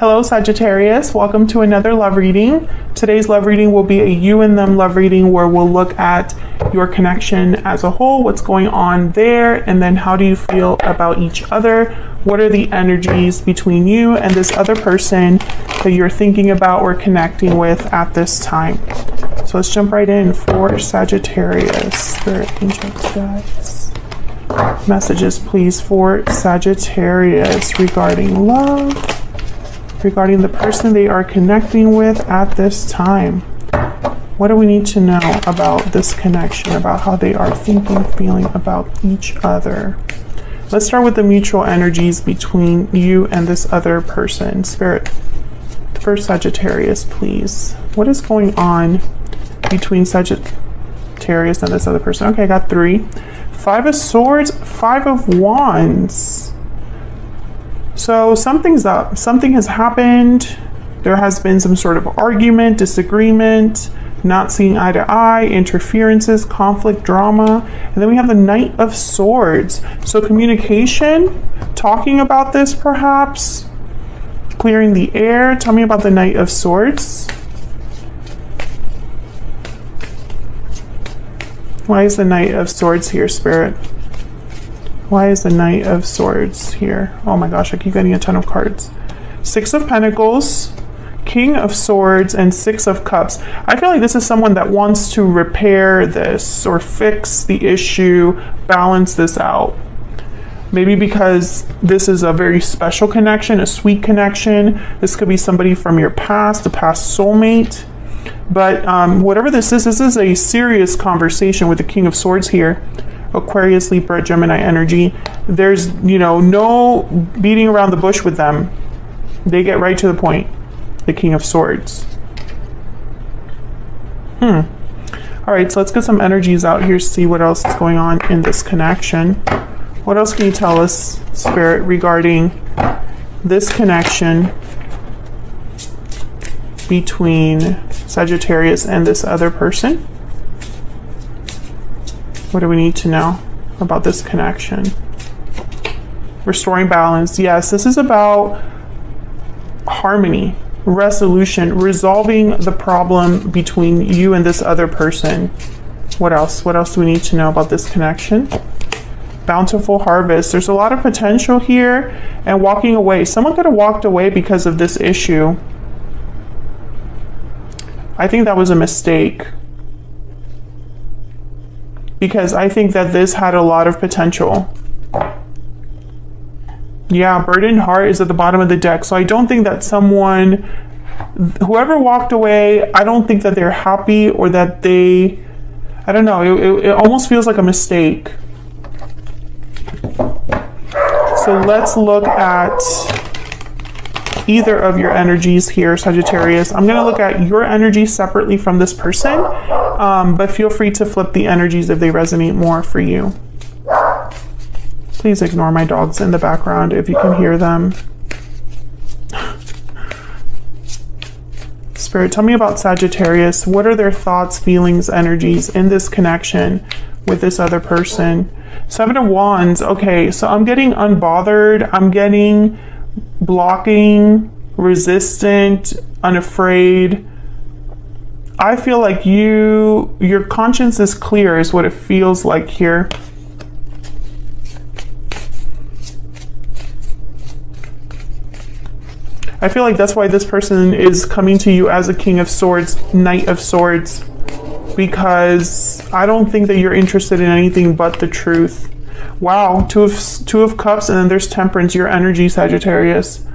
Hello Sagittarius, welcome to another love reading. Today's love reading will be a you and them love reading where we'll look at your connection as a whole, what's going on there, and then how do you feel about each other? What are the energies between you and this other person that you're thinking about or connecting with at this time? So let's jump right in for Sagittarius. Spirit, angels, guides. Messages please for Sagittarius regarding love, regarding the person they are connecting with at this time. What do we need to know about this connection, about how they are thinking, feeling about each other? Let's start with the mutual energies between you and this other person. Spirit, for Sagittarius, please. What is going on between Sagittarius and this other person? Okay, I got 3. 5 of Swords, 5 of Wands. So something's up. Something has happened. There has been some sort of argument, disagreement, not seeing eye to eye, interferences, conflict, drama. And then we have the Knight of Swords. So communication, talking about this perhaps, clearing the air. Tell me about the Knight of Swords. Why is the Knight of Swords here, Spirit? Why is the Knight of Swords here? Oh my gosh, I keep getting a ton of cards. 6 of Pentacles, King of Swords, and 6 of Cups. I feel like this is someone that wants to repair this or fix the issue, balance this out. Maybe because this is a very special connection, a sweet connection. This could be somebody from your past, a past soulmate. But whatever this is a serious conversation with the King of Swords here. Aquarius, Libra, Gemini energy. There's, no beating around the bush with them. They get right to the point. The King of Swords. All right, so let's get some energies out here, see what else is going on in this connection. What else can you tell us, Spirit, regarding this connection between Sagittarius and this other person? What do we need to know about this connection? Restoring balance. Yes, this is about harmony, resolution, resolving the problem between you and this other person. What else? What else do we need to know about this connection? Bountiful harvest. There's a lot of potential here, and walking away. Someone could have walked away because of this issue. I think that was a mistake, because I think that this had a lot of potential. Yeah, burdened heart is at the bottom of the deck. So I don't think that whoever walked away, I don't think that they're happy or that they, I don't know, it almost feels like a mistake. So let's look at either of your energies here, Sagittarius. I'm going to look at your energy separately from this person, but feel free to flip the energies if they resonate more for you. Please ignore my dogs in the background if you can hear them. Spirit, tell me about Sagittarius. What are their thoughts, feelings, energies in this connection with this other person? 7 of Wands. Okay, so I'm getting unbothered. I'm getting blocking, resistant, unafraid. I feel like your conscience is clear is what it feels like here. I feel like that's why this person is coming to you as a King of Swords, Knight of Swords, because I don't think that you're interested in anything but the truth. Wow, two of Cups, and then there's Temperance, your energy, Sagittarius.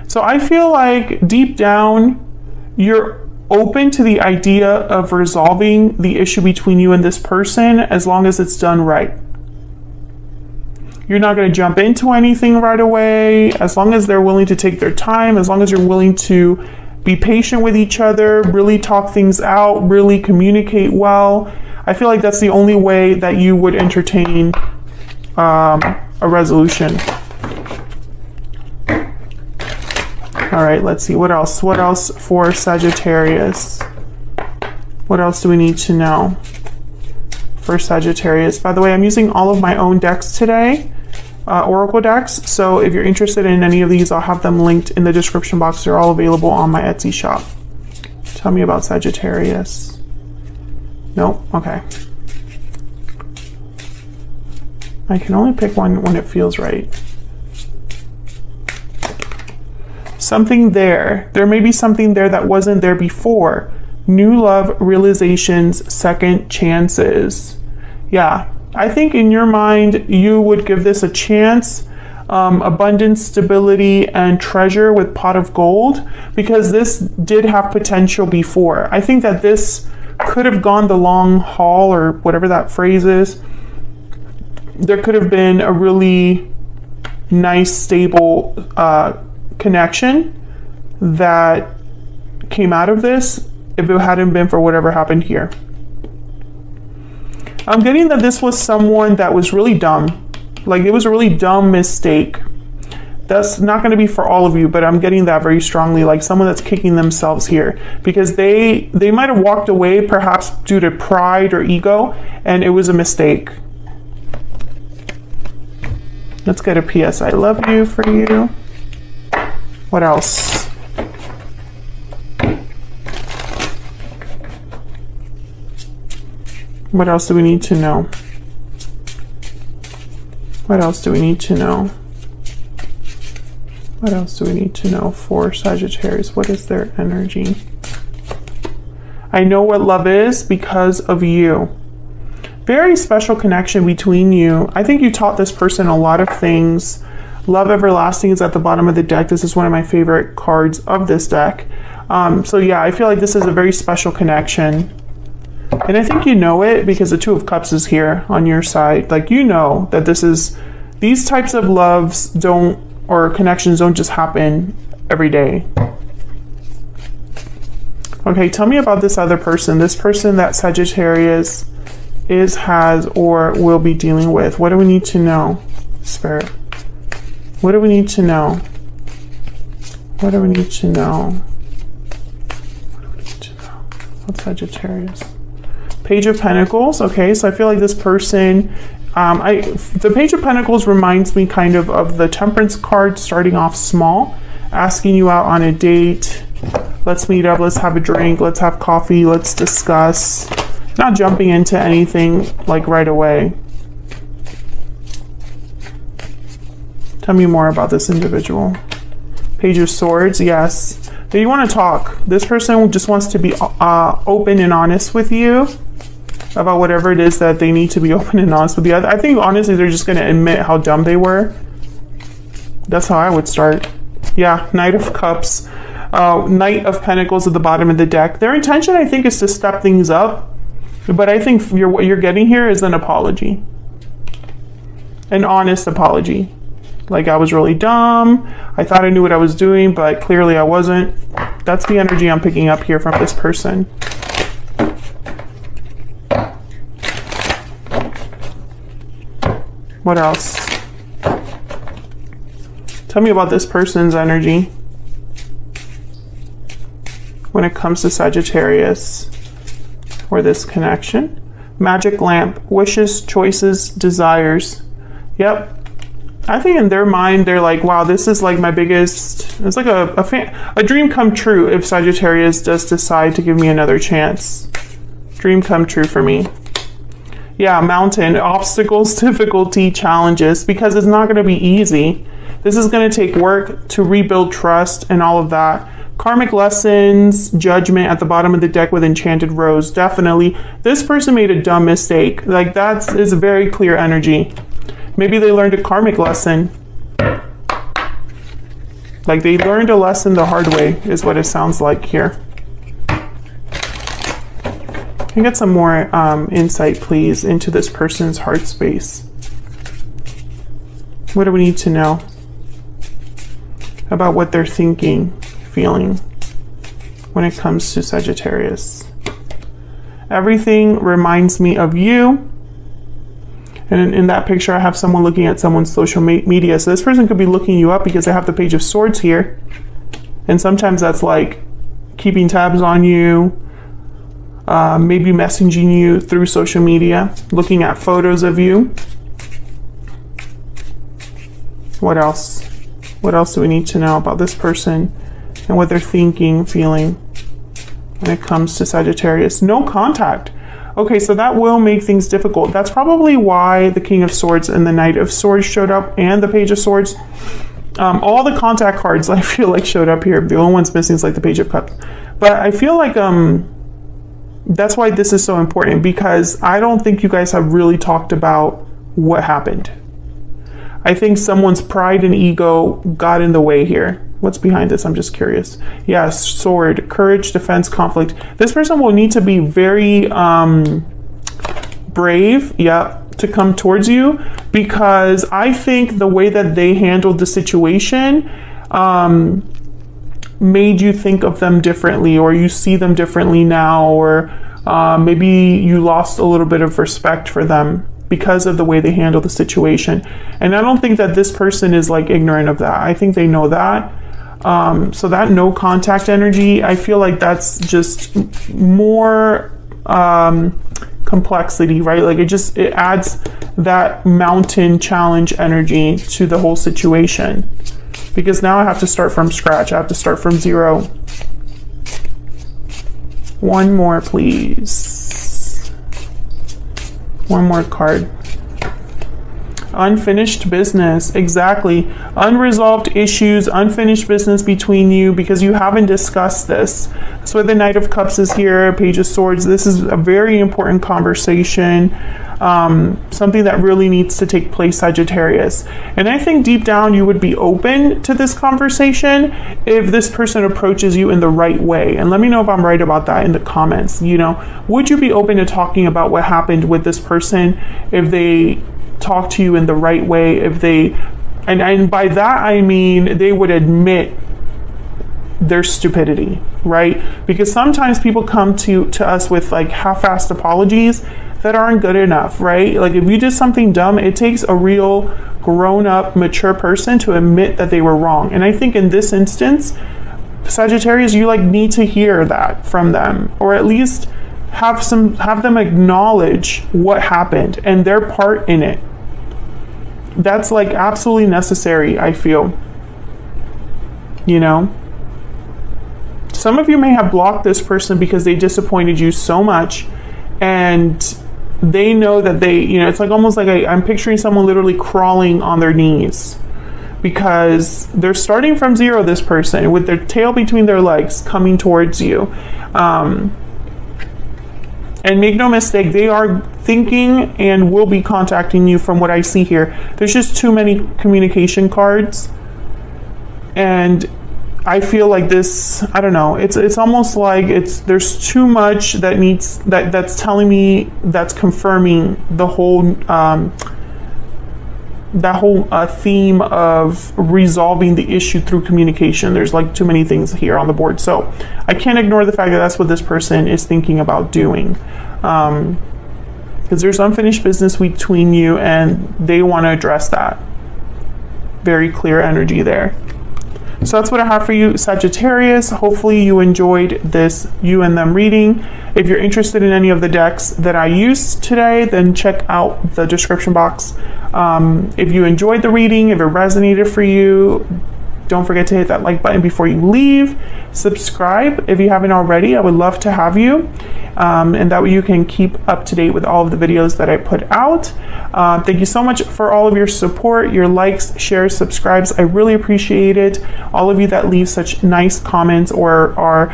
So I feel like deep down, you're open to the idea of resolving the issue between you and this person as long as it's done right. You're not going to jump into anything right away, as long as they're willing to take their time, as long as you're willing to be patient with each other, really talk things out, really communicate well. I feel like that's the only way that you would entertain a resolution. All right, let's see what else. What else for Sagittarius? What else do we need to know for Sagittarius? By the way, I'm using all of my own decks today. oracle decks. So if you're interested in any of these, I'll have them linked in the description box. They're all available on my Etsy shop. Tell me about Sagittarius. Nope. Okay. I can only pick one when it feels right. Something there. There may be something there that wasn't there before. New love, realizations, second chances. Yeah, I think in your mind, you would give this a chance. Abundance, stability, and treasure with pot of gold, because this did have potential before. I think that this could have gone the long haul, or whatever that phrase is. There could have been a really nice, stable connection that came out of this if it hadn't been for whatever happened here. I'm getting that this was someone that was really dumb. Like, it was a really dumb mistake. That's not going to be for all of you, but I'm getting that very strongly, like someone that's kicking themselves here, because they might have walked away perhaps due to pride or ego, and it was a mistake. Let's get a PS I love you for you. What else? What else do we need to know? What else do we need to know? What else do we need to know for Sagittarius? What is their energy? I know what love is because of you. Very special connection between you. I think you taught this person a lot of things. Love Everlasting is at the bottom of the deck. This is one of my favorite cards of this deck. So yeah, I feel like this is a very special connection. And I think you know it because the Two of Cups is here on your side. Like, you know that these types of loves or connections don't just happen every day. Okay, tell me about this other person. This person that Sagittarius has, or will be dealing with. What do we need to know, Spirit? What do we need to know? What do we need to know? What do we need to know? What's Sagittarius? Page of Pentacles. Okay, so I feel like this person, the Page of Pentacles reminds me kind of the Temperance card, starting off small, asking you out on a date. Let's meet up, let's have a drink, let's have coffee, let's discuss. Not jumping into anything like right away. Tell me more about this individual. Page of Swords, yes. Do you want to talk? This person just wants to be open and honest with you about whatever it is that they need to be open and honest with you. I think honestly they're just going to admit how dumb they were. That's how I would start. Yeah, Knight of Cups, Knight of Pentacles at the bottom of the deck. Their intention, I think, is to step things up. But I think what you're getting here is an apology. An honest apology. Like, I was really dumb. I thought I knew what I was doing, but clearly I wasn't. That's the energy I'm picking up here from this person. What else? Tell me about this person's energy when it comes to Sagittarius. Or this connection. Magic lamp, wishes, choices, desires. Yep. I think in their mind, they're like, wow, this is like my biggest, it's like a dream come true if Sagittarius does decide to give me another chance. Dream come true for me. Yeah, mountain, obstacles, difficulty, challenges, because it's not going to be easy. This is going to take work to rebuild trust and all of that. Karmic lessons, judgment at the bottom of the deck with Enchanted Rose. Definitely. This person made a dumb mistake. Like, that is a very clear energy. Maybe they learned a karmic lesson. Like, they learned a lesson the hard way, is what it sounds like here. Can I get some more insight, please, into this person's heart space? What do we need to know about what they're thinking, feeling when it comes to Sagittarius? Everything reminds me of you. And in that picture, I have someone looking at someone's social media. So this person could be looking you up because they have the Page of Swords here. And sometimes that's like keeping tabs on you, maybe messaging you through social media, looking at photos of you. What else? What else do we need to know about this person and what they're thinking, feeling when it comes to Sagittarius? No contact. Okay, so that will make things difficult. That's probably why the King of Swords and the Knight of Swords showed up, and the Page of Swords. All the contact cards I feel like showed up here. The only one's missing is like the Page of Cups. But I feel like that's why this is so important, because I don't think you guys have really talked about what happened. I think someone's pride and ego got in the way here. What's behind this? I'm just curious. Yeah, sword, courage, defense, conflict. This person will need to be very brave, yeah, to come towards you, because I think the way that they handled the situation made you think of them differently, or you see them differently now, or maybe you lost a little bit of respect for them because of the way they handle the situation. And I don't think that this person is like ignorant of that. I think they know that. So that no contact energy, I feel like that's just more complexity, right? Like it adds that mountain challenge energy to the whole situation, because now I have to start from scratch. I have to start from zero. One more, please. One more card. Unfinished business. Exactly. Unresolved issues, unfinished business between you, because you haven't discussed this. So the Knight of Cups is here, Page of Swords. This is a very important conversation. Something that really needs to take place, Sagittarius. And I think deep down you would be open to this conversation if this person approaches you in the right way. And let me know if I'm right about that in the comments. You know, would you be open to talking about what happened with this person if they talk to you in the right way? If they, and by that I mean they would admit their stupidity, right? Because sometimes people come to us with like half-assed apologies that aren't good enough, right? Like if you did something dumb, it takes a real grown-up, mature person to admit that they were wrong. And I think in this instance, Sagittarius, you like need to hear that from them, or at least have them acknowledge what happened and their part in it. That's like absolutely necessary, I feel. You know? Some of you may have blocked this person because they disappointed you so much, and they know that they, you know, it's like almost like I'm picturing someone literally crawling on their knees, because they're starting from zero, this person, with their tail between their legs coming towards you. And make no mistake, they are thinking and will be contacting you from what I see here. There's just too many communication cards. And I feel like this, I don't know, it's almost like there's too much that needs, that's telling me, that's confirming the whole, that whole theme of resolving the issue through communication. There's like too many things here on the board. So I can't ignore the fact that that's what this person is thinking about doing. Because there's unfinished business between you and they want to address that. Very clear energy there. So that's what I have for you, Sagittarius. Hopefully you enjoyed this you and them reading. If you're interested in any of the decks that I used today, then check out the description box. If you enjoyed the reading, if it resonated for you, don't forget to hit that like button before you leave. Subscribe if you haven't already. I would love to have you. And that way you can keep up to date with all of the videos that I put out. Thank you so much for all of your support, your likes, shares, subscribes. I really appreciate it. All of you that leave such nice comments or are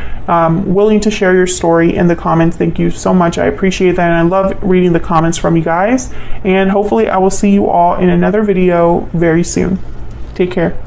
willing to share your story in the comments. Thank you so much. I appreciate that. And I love reading the comments from you guys. And hopefully I will see you all in another video very soon. Take care.